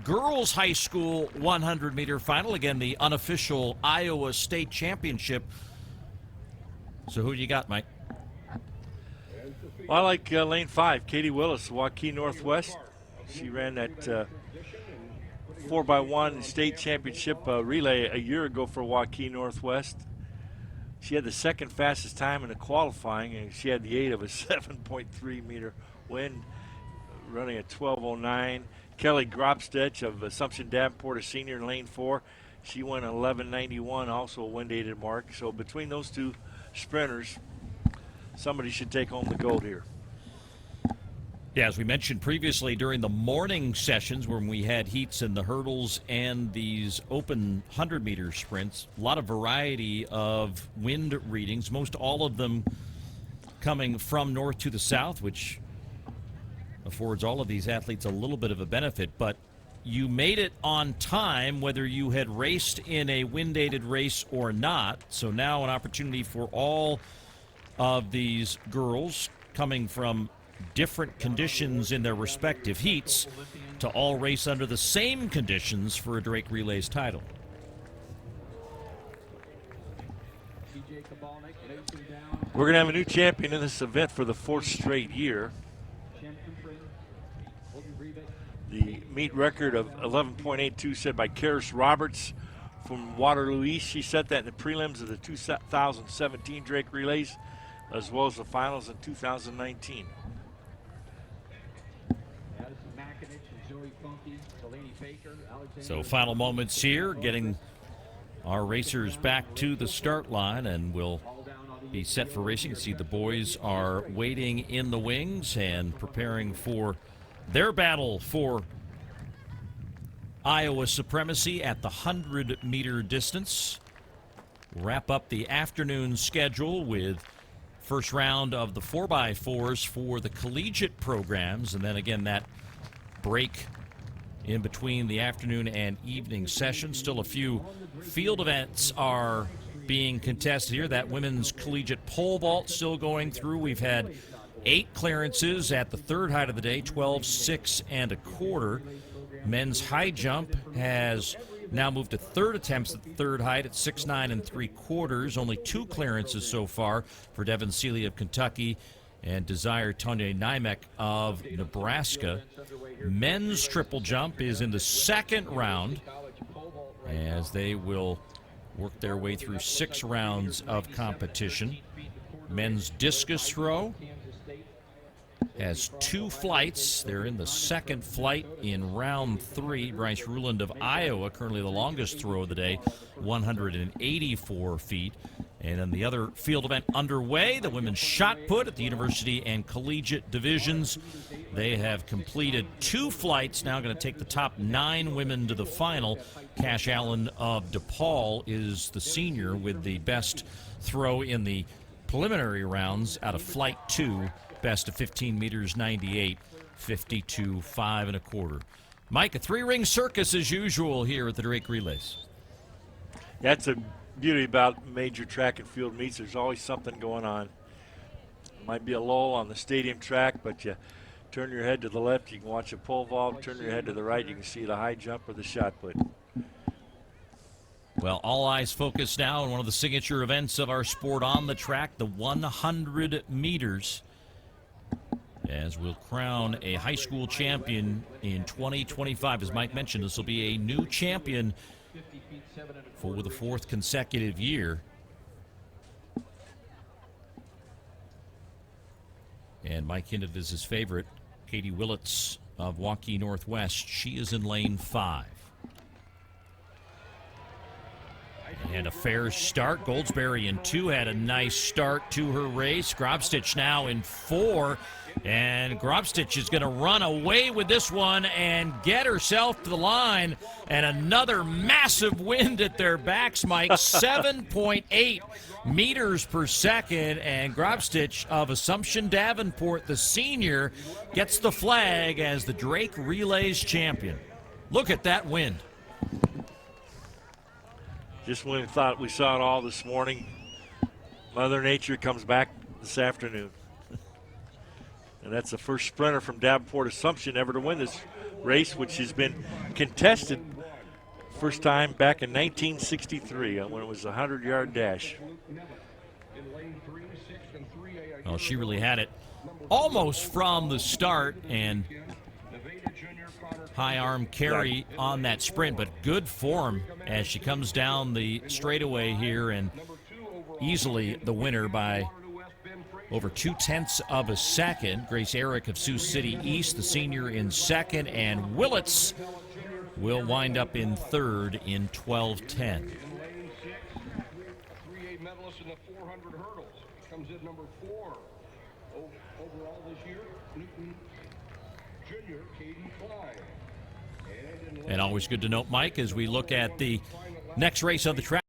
girls high school 100-meter final. Again, the unofficial Iowa State Championship. So who do you got, Mike? Well, I like lane 5, Katie Willis, Waukee Northwest. She ran that 4x1 state championship relay a year ago for Waukee Northwest. She had the second fastest time in the qualifying, and she had the 8 of a 7.3 meter wind, running at 12:09. Kelly Grobstich of Assumption Davenport, a senior in lane 4. She went 11:91, also a wind-aided mark. So between those two sprinters, somebody should take home the gold here. Yeah, as we mentioned previously during the morning sessions when we had heats in the hurdles and these open 100-meter sprints, a lot of variety of wind readings, most all of them coming from north to the south, which affords all of these athletes a little bit of a benefit. But you made it on time whether you had raced in a wind-aided race or not. So now an opportunity for all of these girls coming from different conditions in their respective heats to all race under the same conditions for a Drake Relays title. We're going to have a new champion in this event for the 4th straight year. The meet record of 11.82 set by Karis Roberts from Waterloo East. She set that in the prelims of the 2017 Drake Relays, as well as the finals in 2019. So final moments here, getting our racers back to the start line, and we'll be set for racing. You see the boys are waiting in the wings and preparing for their battle for Iowa supremacy at the 100-meter distance. Wrap up the afternoon schedule with first round of the 4x4s for the collegiate programs, and then again that break in between the afternoon and evening sessions. Still a few field events are being contested here. That women's collegiate pole vault still going through. We've had 8 clearances at the third height of the day, 12, 6 1/4. Men's high jump has now moved to third attempts at the third height at 6'9 3/4. Only 2 clearances so far for Devin Seeley of Kentucky and Desire Tonya Nymek of Nebraska. Men's triple jump is in the second round as they will work their way through 6 rounds of competition. Men's discus throw has 2 flights. They're in the second flight in round 3. Bryce Ruland of Iowa, currently the longest throw of the day, 184 feet. And then the other field event underway, the women's shot put at the university and collegiate divisions. They have completed 2 flights, now going to take the top 9 women to the final. Cash Allen of DePaul is the senior with the best throw in the preliminary rounds out of flight 2. Best of 15 meters, 98, 52, 5 1/4. Mike, a 3-ring circus as usual here at the Drake Relays. That's a beauty about major track and field meets. There's always something going on. Might be a lull on the stadium track, but you turn your head to the left, you can watch a pole vault. Turn your head to the right, you can see the high jump or the shot put. Well, all eyes focus now on one of the signature events of our sport on the track, the 100 meters. As we'll crown a high school champion in 2025. As Mike mentioned, this will be a new champion for the 4th consecutive year. And Mike hinted as his favorite, Katie Willits of Waukee Northwest. She is in lane 5. And a fair start. Goldsberry in 2 had a nice start to her race. Grobstich now in 4. And Grobstich is going to run away with this one and get herself to the line. And another massive wind at their backs, Mike. 7.8 meters per second. And Grobstich of Assumption Davenport, the senior, gets the flag as the Drake Relays champion. Look at that wind. Just when we thought we saw it all this morning, Mother Nature comes back this afternoon. And that's the first sprinter from Davenport Assumption ever to win this race, which has been contested first time back in 1963 when it was a 100-yard dash. Well, she really had it almost from the start, and high arm carry on that sprint, but good form as she comes down the straightaway here, and easily the winner by over 0.2 of a second. Grace Eric of Sioux City East, the senior, in second, and Willits will wind up in third in 12:10. Comes in number 4 overall this year, junior Katie Klein. And always good to note, Mike, as we look at the next race of the track.